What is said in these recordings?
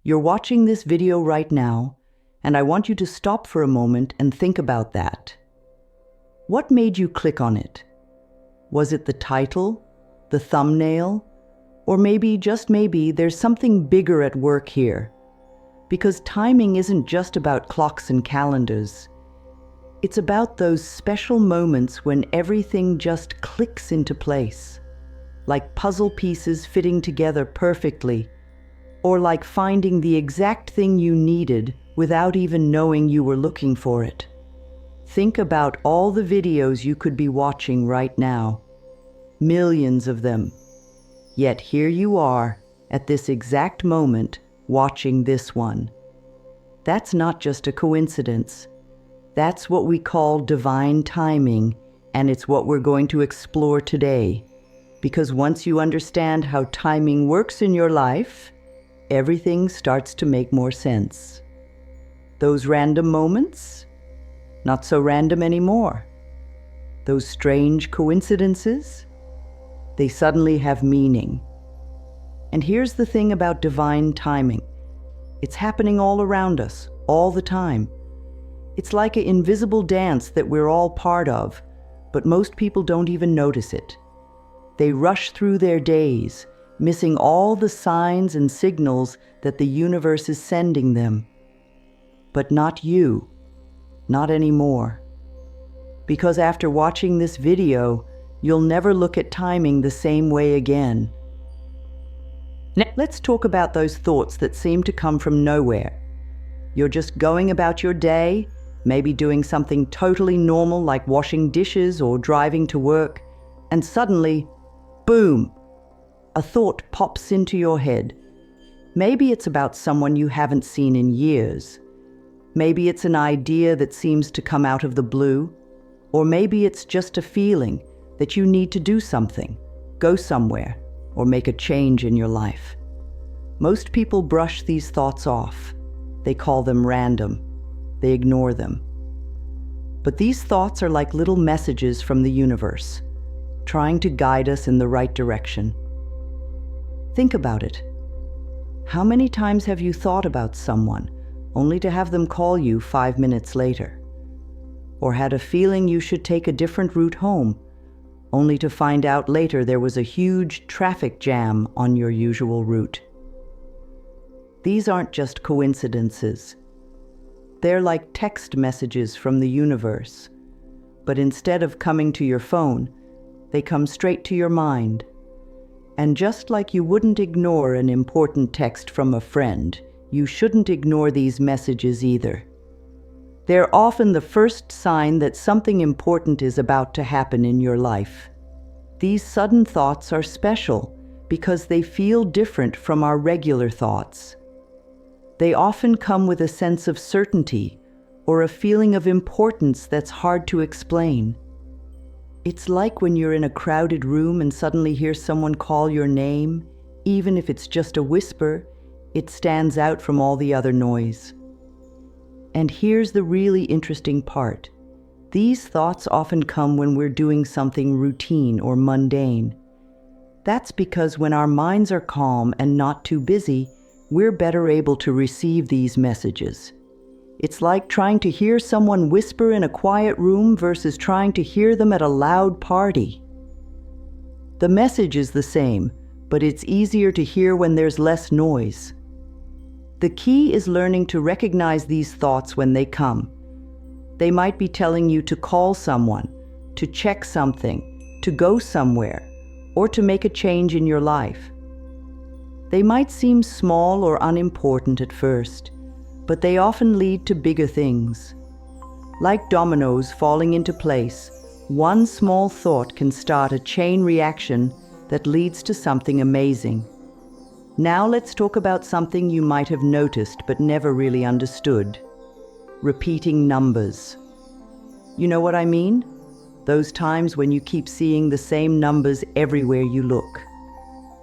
You're watching this video right now, and I want you to stop for a moment and think about that. What made you click on it? Was it the title, the thumbnail, or maybe, just maybe, there's something bigger at work here? Because timing isn't just about clocks and calendars. It's about those special moments when everything just clicks into place, like puzzle pieces fitting together perfectly, or like finding the exact thing you needed without even knowing you were looking for it. Think about all the videos you could be watching right now. Millions of them. Yet here you are, at this exact moment, watching this one. That's not just a coincidence. That's what we call divine timing, and it's what we're going to explore today. Because once you understand how timing works in your life, everything starts to make more sense. Those random moments? Not so random anymore. Those strange coincidences? They suddenly have meaning. And here's the thing about divine timing. It's happening all around us, all the time. It's like an invisible dance that we're all part of, but most people don't even notice it. They rush through their days, missing all the signs and signals that the universe is sending them. But not you. Not anymore. Because after watching this video, you'll never look at timing the same way again. Now, let's talk about those thoughts that seem to come from nowhere. You're just going about your day, maybe doing something totally normal like washing dishes or driving to work, and suddenly, boom, a thought pops into your head. Maybe it's about someone you haven't seen in years. Maybe it's an idea that seems to come out of the blue. Or maybe it's just a feeling that you need to do something, go somewhere, or make a change in your life. Most people brush these thoughts off. They call them random. They ignore them. But these thoughts are like little messages from the universe, trying to guide us in the right direction. Think about it. How many times have you thought about someone, only to have them call you 5 minutes later? Or had a feeling you should take a different route home, only to find out later there was a huge traffic jam on your usual route? These aren't just coincidences. They're like text messages from the universe. But instead of coming to your phone, they come straight to your mind. And just like you wouldn't ignore an important text from a friend, you shouldn't ignore these messages either. They're often the first sign that something important is about to happen in your life. These sudden thoughts are special because they feel different from our regular thoughts. They often come with a sense of certainty or a feeling of importance that's hard to explain. It's like when you're in a crowded room and suddenly hear someone call your name, even if it's just a whisper, it stands out from all the other noise. And here's the really interesting part. These thoughts often come when we're doing something routine or mundane. That's because when our minds are calm and not too busy, we're better able to receive these messages. It's like trying to hear someone whisper in a quiet room versus trying to hear them at a loud party. The message is the same, but it's easier to hear when there's less noise. The key is learning to recognize these thoughts when they come. They might be telling you to call someone, to check something, to go somewhere, or to make a change in your life. They might seem small or unimportant at first, but they often lead to bigger things. Like dominoes falling into place, one small thought can start a chain reaction that leads to something amazing. Now let's talk about something you might have noticed but never really understood. Repeating numbers. You know what I mean? Those times when you keep seeing the same numbers everywhere you look.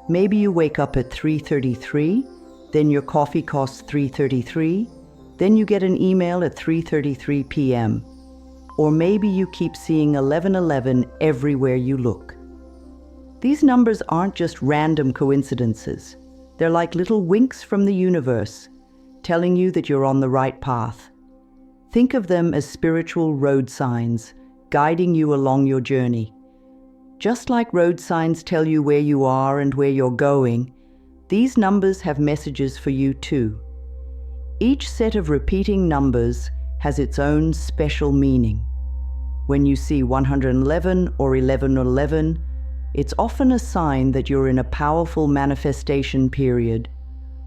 Maybe you wake up at 3:33, then your coffee costs $3.33, then you get an email at 3:33 p.m. Or maybe you keep seeing 11:11 everywhere you look. These numbers aren't just random coincidences. They're like little winks from the universe, telling you that you're on the right path. Think of them as spiritual road signs, guiding you along your journey. Just like road signs tell you where you are and where you're going, these numbers have messages for you too. Each set of repeating numbers has its own special meaning. When you see 111 or 1111, it's often a sign that you're in a powerful manifestation period.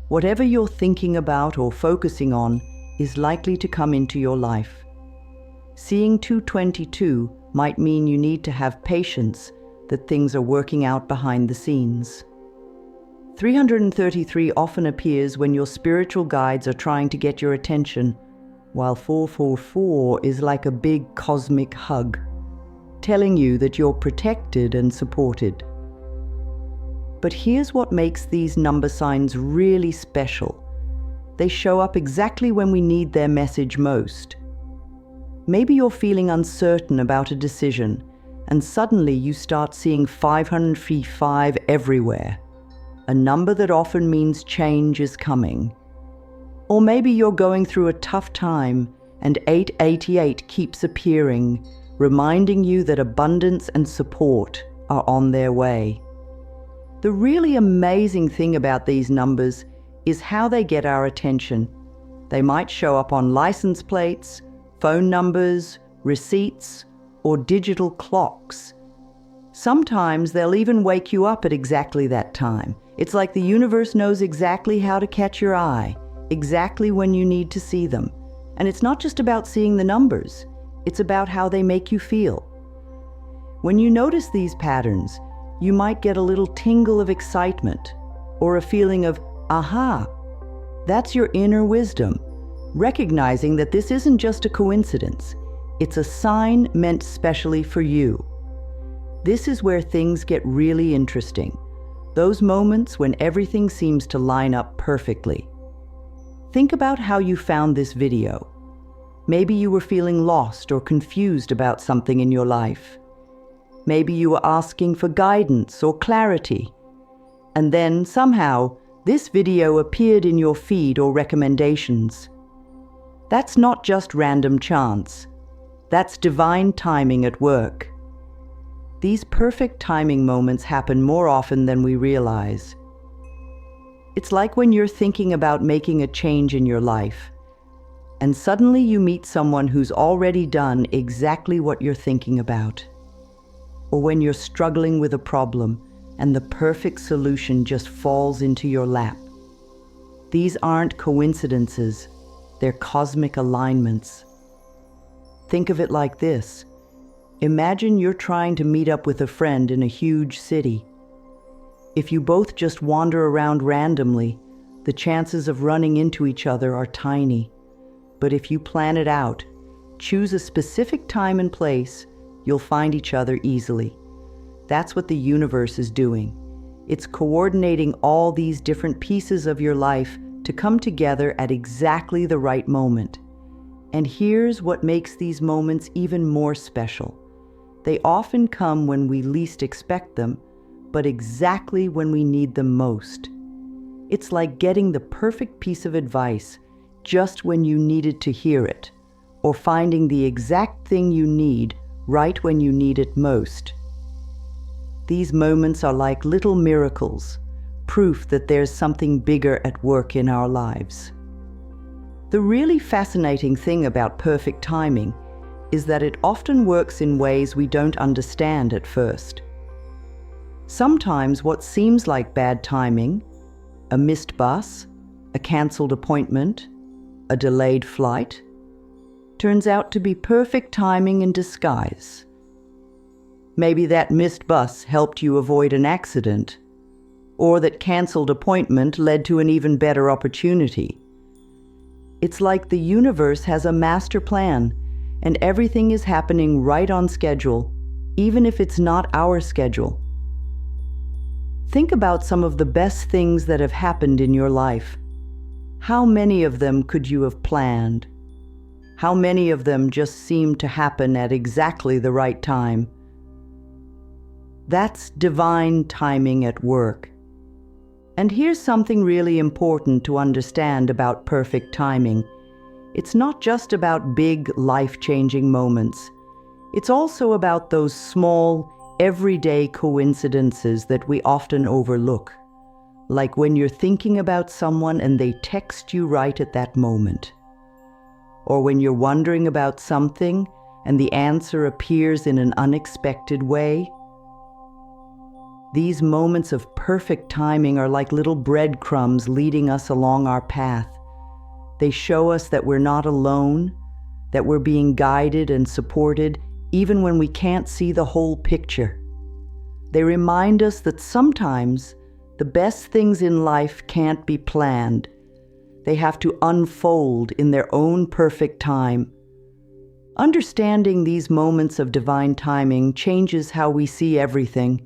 Whatever you're thinking about or focusing on is likely to come into your life. Seeing 222 might mean you need to have patience that things are working out behind the scenes. 333 often appears when your spiritual guides are trying to get your attention, while 444 is like a big cosmic hug, telling you that you're protected and supported. But here's what makes these number signs really special. They show up exactly when we need their message most. Maybe you're feeling uncertain about a decision, and suddenly you start seeing 555 everywhere, a number that often means change is coming. Or maybe you're going through a tough time, and 888 keeps appearing, reminding you that abundance and support are on their way. The really amazing thing about these numbers is how they get our attention. They might show up on license plates, phone numbers, receipts, or digital clocks. Sometimes they'll even wake you up at exactly that time. It's like the universe knows exactly how to catch your eye, exactly when you need to see them. And it's not just about seeing the numbers, it's about how they make you feel. When you notice these patterns, you might get a little tingle of excitement or a feeling of, aha, that's your inner wisdom, recognizing that this isn't just a coincidence, it's a sign meant specially for you. This is where things get really interesting, those moments when everything seems to line up perfectly. Think about how you found this video. Maybe you were feeling lost or confused about something in your life. Maybe you were asking for guidance or clarity. And then, somehow, this video appeared in your feed or recommendations. That's not just random chance. That's divine timing at work. These perfect timing moments happen more often than we realize. It's like when you're thinking about making a change in your life, and suddenly you meet someone who's already done exactly what you're thinking about. Or when you're struggling with a problem and the perfect solution just falls into your lap. These aren't coincidences, they're cosmic alignments. Think of it like this. Imagine you're trying to meet up with a friend in a huge city. If you both just wander around randomly, the chances of running into each other are tiny. But if you plan it out, choose a specific time and place, you'll find each other easily. That's what the universe is doing. It's coordinating all these different pieces of your life to come together at exactly the right moment. And here's what makes these moments even more special. They often come when we least expect them, but exactly when we need them most. It's like getting the perfect piece of advice just when you needed to hear it, or finding the exact thing you need right when you need it most. These moments are like little miracles, proof that there's something bigger at work in our lives. The really fascinating thing about perfect timing is that it often works in ways we don't understand at first. Sometimes what seems like bad timing, a missed bus, a cancelled appointment, a delayed flight, turns out to be perfect timing in disguise. Maybe that missed bus helped you avoid an accident, or that cancelled appointment led to an even better opportunity. It's like the universe has a master plan, and everything is happening right on schedule, even if it's not our schedule. Think about some of the best things that have happened in your life. How many of them could you have planned? How many of them just seemed to happen at exactly the right time? That's divine timing at work. And here's something really important to understand about perfect timing. It's not just about big, life-changing moments. It's also about those small, everyday coincidences that we often overlook. Like when you're thinking about someone and they text you right at that moment. Or when you're wondering about something and the answer appears in an unexpected way. These moments of perfect timing are like little breadcrumbs leading us along our path. They show us that we're not alone, that we're being guided and supported even when we can't see the whole picture. They remind us that sometimes the best things in life can't be planned. They have to unfold in their own perfect time. Understanding these moments of divine timing changes how we see everything.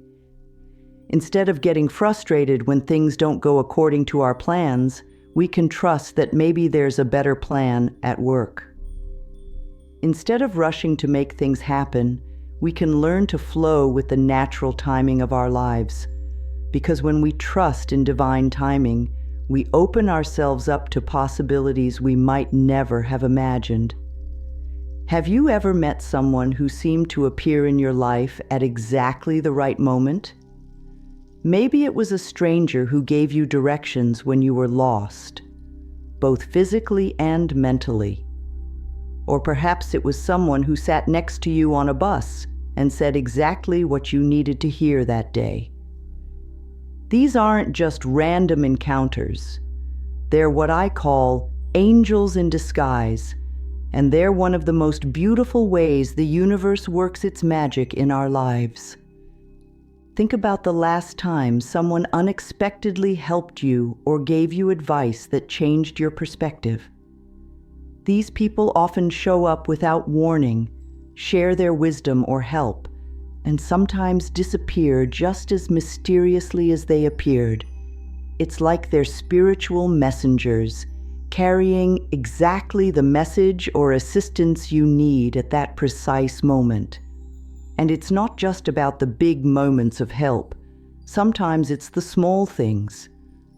Instead of getting frustrated when things don't go according to our plans, we can trust that maybe there's a better plan at work. Instead of rushing to make things happen, we can learn to flow with the natural timing of our lives. Because when we trust in divine timing, we open ourselves up to possibilities we might never have imagined. Have you ever met someone who seemed to appear in your life at exactly the right moment? Maybe it was a stranger who gave you directions when you were lost, both physically and mentally. Or perhaps it was someone who sat next to you on a bus and said exactly what you needed to hear that day. These aren't just random encounters. They're what I call angels in disguise, and they're one of the most beautiful ways the universe works its magic in our lives. Think about the last time someone unexpectedly helped you or gave you advice that changed your perspective. These people often show up without warning, share their wisdom or help, and sometimes disappear just as mysteriously as they appeared. It's like they're spiritual messengers, carrying exactly the message or assistance you need at that precise moment. And it's not just about the big moments of help. Sometimes it's the small things.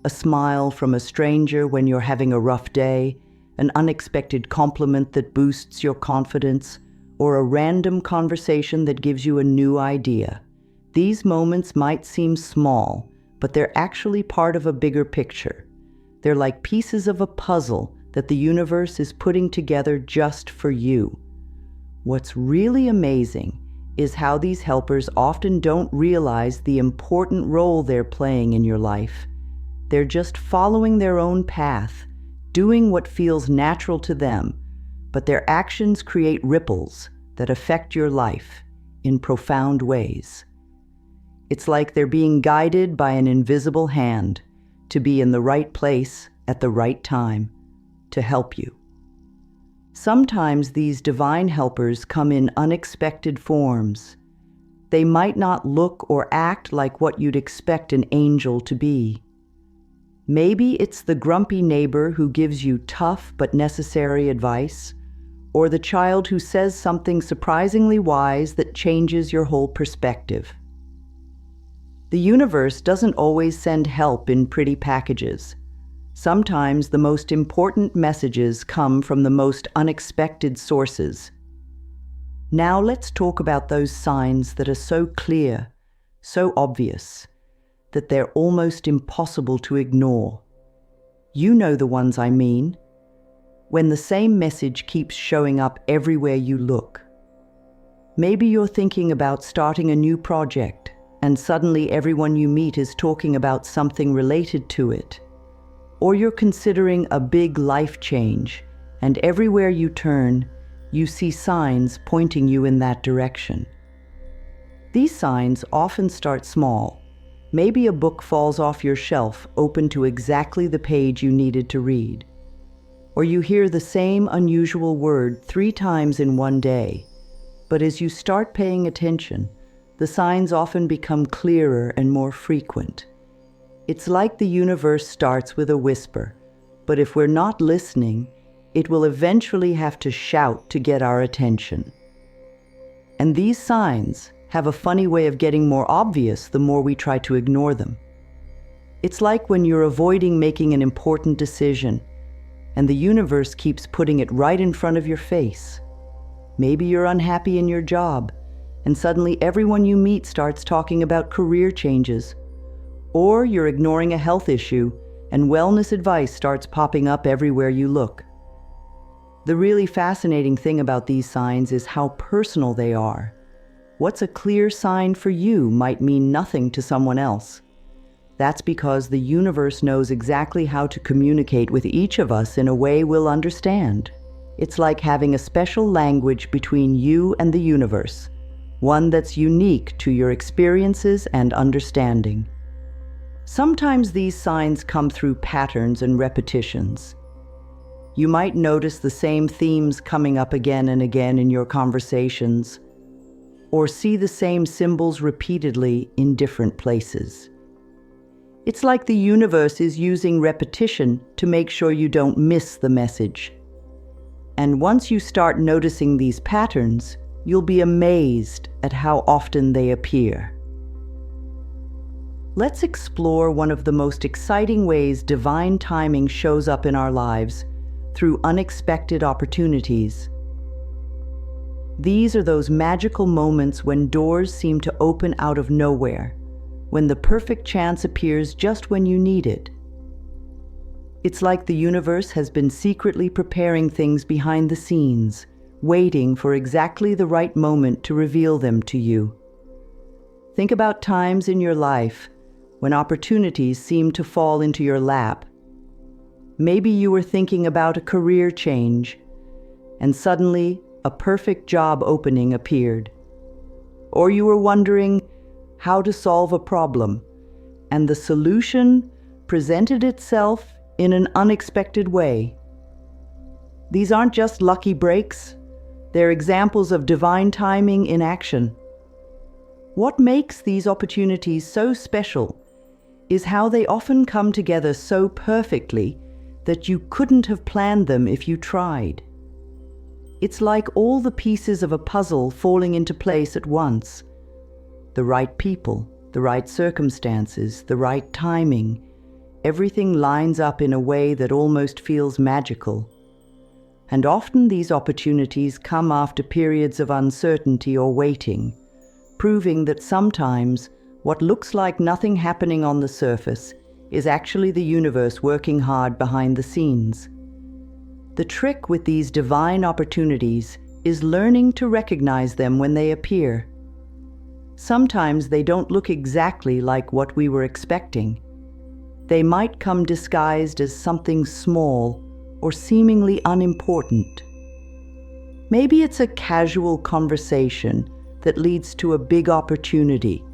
A smile from a stranger when you're having a rough day, an unexpected compliment that boosts your confidence, or a random conversation that gives you a new idea. These moments might seem small, but they're actually part of a bigger picture. They're like pieces of a puzzle that the universe is putting together just for you. What's really amazing is how these helpers often don't realize the important role they're playing in your life. They're just following their own path, doing what feels natural to them, but their actions create ripples that affect your life in profound ways. It's like they're being guided by an invisible hand to be in the right place at the right time to help you. Sometimes these divine helpers come in unexpected forms. They might not look or act like what you'd expect an angel to be. Maybe it's the grumpy neighbor who gives you tough but necessary advice, or the child who says something surprisingly wise that changes your whole perspective. The universe doesn't always send help in pretty packages. Sometimes the most important messages come from the most unexpected sources. Now let's talk about those signs that are so clear, so obvious, that they're almost impossible to ignore. You know the ones I mean. When the same message keeps showing up everywhere you look. Maybe you're thinking about starting a new project, and suddenly everyone you meet is talking about something related to it. Or you're considering a big life change, and everywhere you turn, you see signs pointing you in that direction. These signs often start small. Maybe a book falls off your shelf, open to exactly the page you needed to read. Or you hear the same unusual word 3 times in one day. But as you start paying attention, the signs often become clearer and more frequent. It's like the universe starts with a whisper, but if we're not listening, it will eventually have to shout to get our attention. And these signs have a funny way of getting more obvious the more we try to ignore them. It's like when you're avoiding making an important decision, and the universe keeps putting it right in front of your face. Maybe you're unhappy in your job, and suddenly everyone you meet starts talking about career changes. Or you're ignoring a health issue, and wellness advice starts popping up everywhere you look. The really fascinating thing about these signs is how personal they are. What's a clear sign for you might mean nothing to someone else. That's because the universe knows exactly how to communicate with each of us in a way we'll understand. It's like having a special language between you and the universe, one that's unique to your experiences and understanding. Sometimes these signs come through patterns and repetitions. You might notice the same themes coming up again and again in your conversations, or see the same symbols repeatedly in different places. It's like the universe is using repetition to make sure you don't miss the message. And once you start noticing these patterns, you'll be amazed at how often they appear. Let's explore one of the most exciting ways divine timing shows up in our lives, through unexpected opportunities. These are those magical moments when doors seem to open out of nowhere, when the perfect chance appears just when you need it. It's like the universe has been secretly preparing things behind the scenes, waiting for exactly the right moment to reveal them to you. Think about times in your life when opportunities seem to fall into your lap. Maybe you were thinking about a career change, and suddenly a perfect job opening appeared. Or you were wondering how to solve a problem, and the solution presented itself in an unexpected way. These aren't just lucky breaks, they're examples of divine timing in action. What makes these opportunities so special is how they often come together so perfectly that you couldn't have planned them if you tried. It's like all the pieces of a puzzle falling into place at once. The right people, the right circumstances, the right timing. Everything lines up in a way that almost feels magical. And often these opportunities come after periods of uncertainty or waiting, proving that sometimes what looks like nothing happening on the surface is actually the universe working hard behind the scenes. The trick with these divine opportunities is learning to recognize them when they appear. Sometimes they don't look exactly like what we were expecting. They might come disguised as something small or seemingly unimportant. Maybe it's a casual conversation that leads to a big opportunity,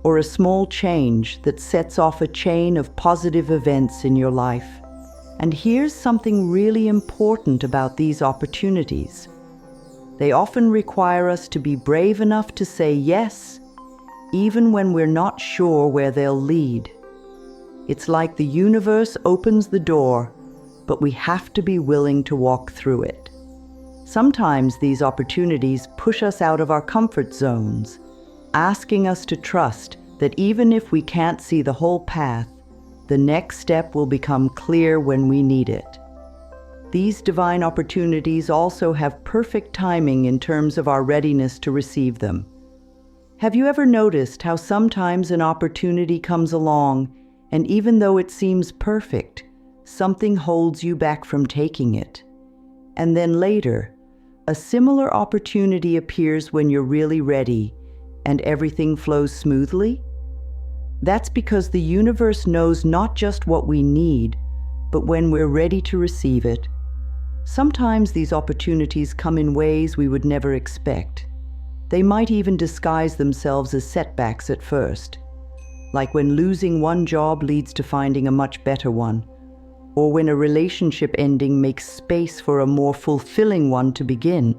or a small change that sets off a chain of positive events in your life. And here's something really important about these opportunities. They often require us to be brave enough to say yes, even when we're not sure where they'll lead. It's like the universe opens the door, but we have to be willing to walk through it. Sometimes these opportunities push us out of our comfort zones, asking us to trust that even if we can't see the whole path, the next step will become clear when we need it. These divine opportunities also have perfect timing in terms of our readiness to receive them. Have you ever noticed how sometimes an opportunity comes along, and even though it seems perfect, something holds you back from taking it? And then later, a similar opportunity appears when you're really ready, and everything flows smoothly? That's because the universe knows not just what we need, but when we're ready to receive it. Sometimes these opportunities come in ways we would never expect. They might even disguise themselves as setbacks at first, like when losing one job leads to finding a much better one, or when a relationship ending makes space for a more fulfilling one to begin.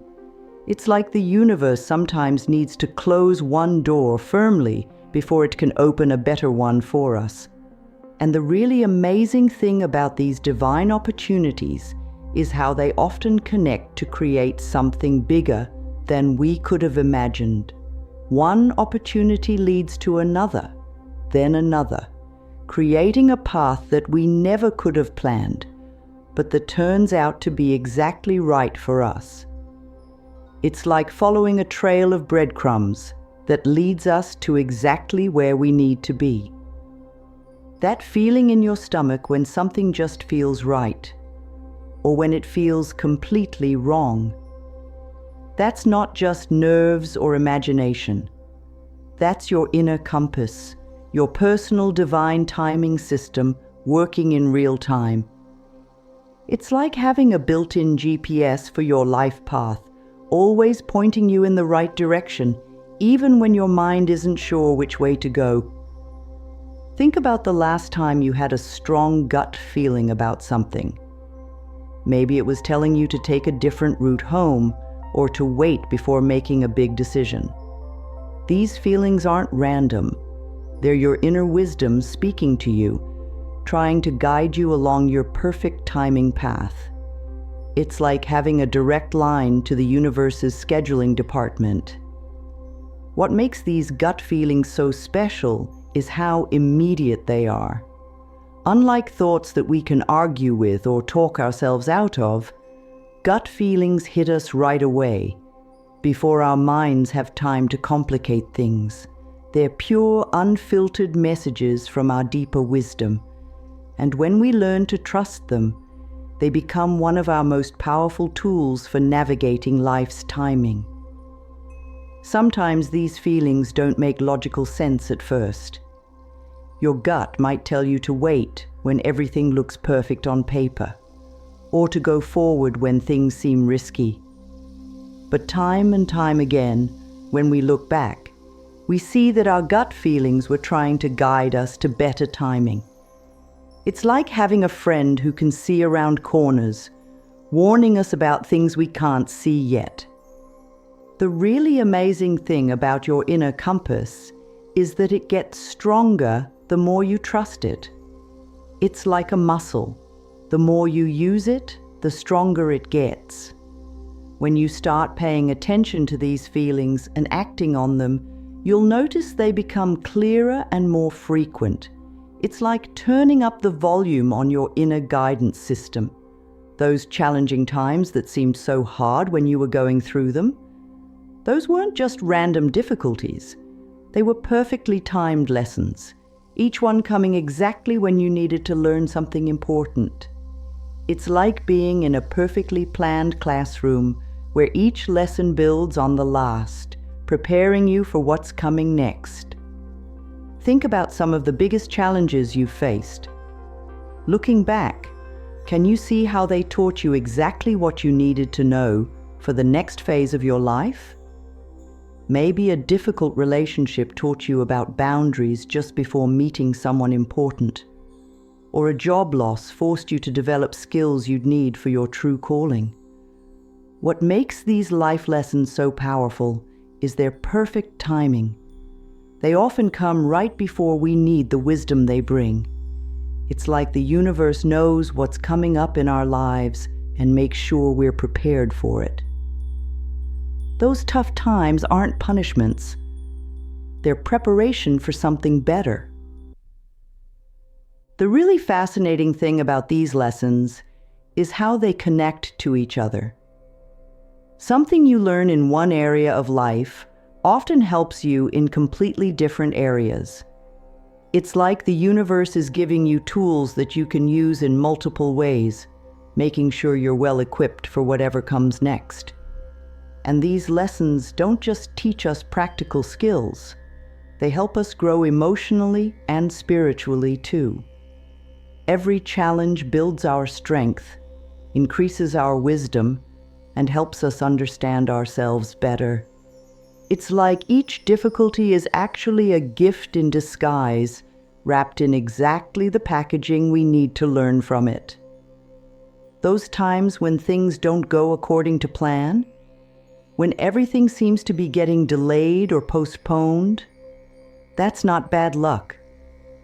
It's like the universe sometimes needs to close one door firmly before it can open a better one for us. And the really amazing thing about these divine opportunities is how they often connect to create something bigger than we could have imagined. One opportunity leads to another, then another, creating a path that we never could have planned, but that turns out to be exactly right for us. It's like following a trail of breadcrumbs that leads us to exactly where we need to be. That feeling in your stomach when something just feels right, or when it feels completely wrong. That's not just nerves or imagination. That's your inner compass, your personal divine timing system working in real time. It's like having a built-in GPS for your life path, always pointing you in the right direction, even when your mind isn't sure which way to go. Think about the last time you had a strong gut feeling about something. Maybe it was telling you to take a different route home or to wait before making a big decision. These feelings aren't random. They're your inner wisdom speaking to you, trying to guide you along your perfect timing path. It's like having a direct line to the universe's scheduling department. What makes these gut feelings so special is how immediate they are. Unlike thoughts that we can argue with or talk ourselves out of, gut feelings hit us right away, before our minds have time to complicate things. They're pure, unfiltered messages from our deeper wisdom, and when we learn to trust them, they become one of our most powerful tools for navigating life's timing. Sometimes these feelings don't make logical sense at first. Your gut might tell you to wait when everything looks perfect on paper, or to go forward when things seem risky. But time and time again, when we look back, we see that our gut feelings were trying to guide us to better timing. It's like having a friend who can see around corners, warning us about things we can't see yet. The really amazing thing about your inner compass is that it gets stronger the more you trust it. It's like a muscle. The more you use it, the stronger it gets. When you start paying attention to these feelings and acting on them, you'll notice they become clearer and more frequent. It's like turning up the volume on your inner guidance system. Those challenging times that seemed so hard when you were going through them, those weren't just random difficulties. They were perfectly timed lessons, each one coming exactly when you needed to learn something important. It's like being in a perfectly planned classroom where each lesson builds on the last, preparing you for what's coming next. Think about some of the biggest challenges you've faced. Looking back, can you see how they taught you exactly what you needed to know for the next phase of your life? Maybe a difficult relationship taught you about boundaries just before meeting someone important, or a job loss forced you to develop skills you'd need for your true calling. What makes these life lessons so powerful is their perfect timing. They often come right before we need the wisdom they bring. It's like the universe knows what's coming up in our lives and makes sure we're prepared for it. Those tough times aren't punishments. They're preparation for something better. The really fascinating thing about these lessons is how they connect to each other. Something you learn in one area of life often helps you in completely different areas. It's like the universe is giving you tools that you can use in multiple ways, making sure you're well equipped for whatever comes next. And these lessons don't just teach us practical skills. They help us grow emotionally and spiritually too. Every challenge builds our strength, increases our wisdom, and helps us understand ourselves better. It's like each difficulty is actually a gift in disguise, wrapped in exactly the packaging we need to learn from it. Those times when things don't go according to plan, when everything seems to be getting delayed or postponed, that's not bad luck.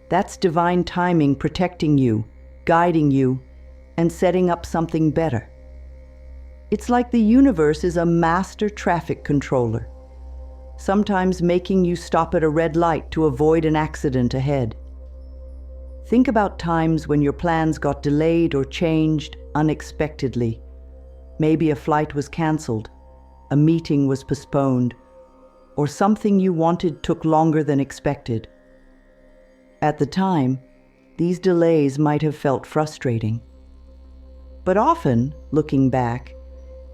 That's divine timing protecting you, guiding you, and setting up something better. It's like the universe is a master traffic controller, sometimes making you stop at a red light to avoid an accident ahead. Think about times when your plans got delayed or changed unexpectedly. Maybe a flight was canceled, a meeting was postponed, or something you wanted took longer than expected. At the time, these delays might have felt frustrating. But often, looking back,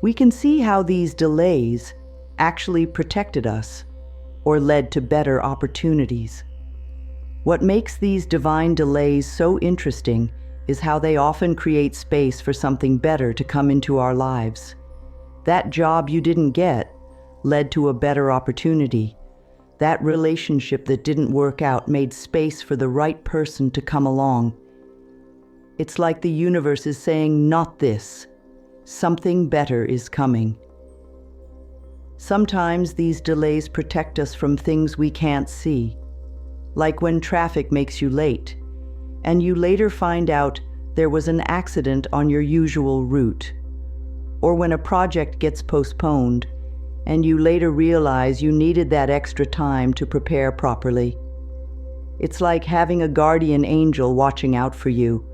we can see how these delays actually protected us or led to better opportunities. What makes these divine delays so interesting is how they often create space for something better to come into our lives. That job you didn't get led to a better opportunity. That relationship that didn't work out made space for the right person to come along. It's like the universe is saying, not this. Something better is coming. Sometimes these delays protect us from things we can't see, like when traffic makes you late, and you later find out there was an accident on your usual route, or when a project gets postponed, and you later realize you needed that extra time to prepare properly. It's like having a guardian angel watching out for you,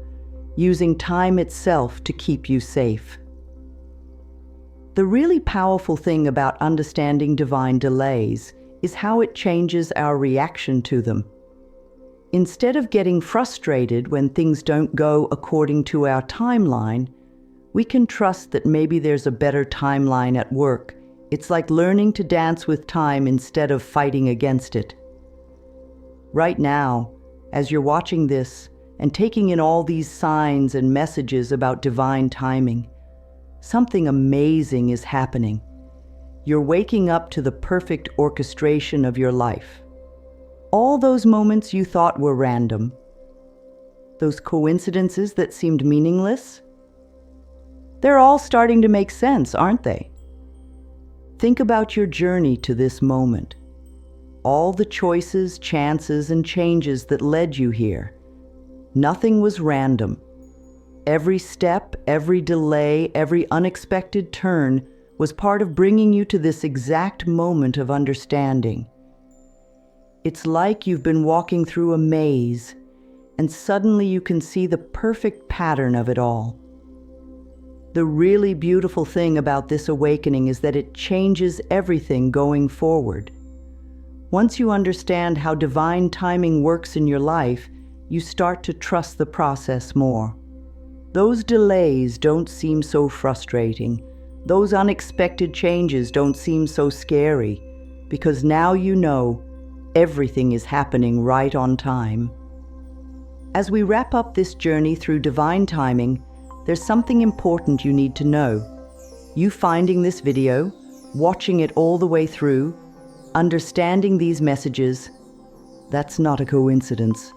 using time itself to keep you safe. The really powerful thing about understanding divine delays is how it changes our reaction to them. Instead of getting frustrated when things don't go according to our timeline, we can trust that maybe there's a better timeline at work. It's like learning to dance with time instead of fighting against it. Right now, as you're watching this and taking in all these signs and messages about divine timing, something amazing is happening. You're waking up to the perfect orchestration of your life. All those moments you thought were random, those coincidences that seemed meaningless, they're all starting to make sense, aren't they? Think about your journey to this moment. All the choices, chances, and changes that led you here. Nothing was random. Every step, every delay, every unexpected turn was part of bringing you to this exact moment of understanding. It's like you've been walking through a maze, and suddenly you can see the perfect pattern of it all. The really beautiful thing about this awakening is that it changes everything going forward. Once you understand how divine timing works in your life, you start to trust the process more. Those delays don't seem so frustrating. Those unexpected changes don't seem so scary, because now you know everything is happening right on time. As we wrap up this journey through divine timing, there's something important you need to know. You finding this video, watching it all the way through, understanding these messages, that's not a coincidence.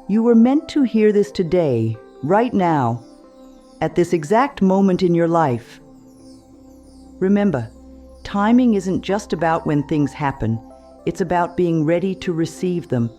You were meant to hear this today, right now, at this exact moment in your life. Remember, timing isn't just about when things happen. It's about being ready to receive them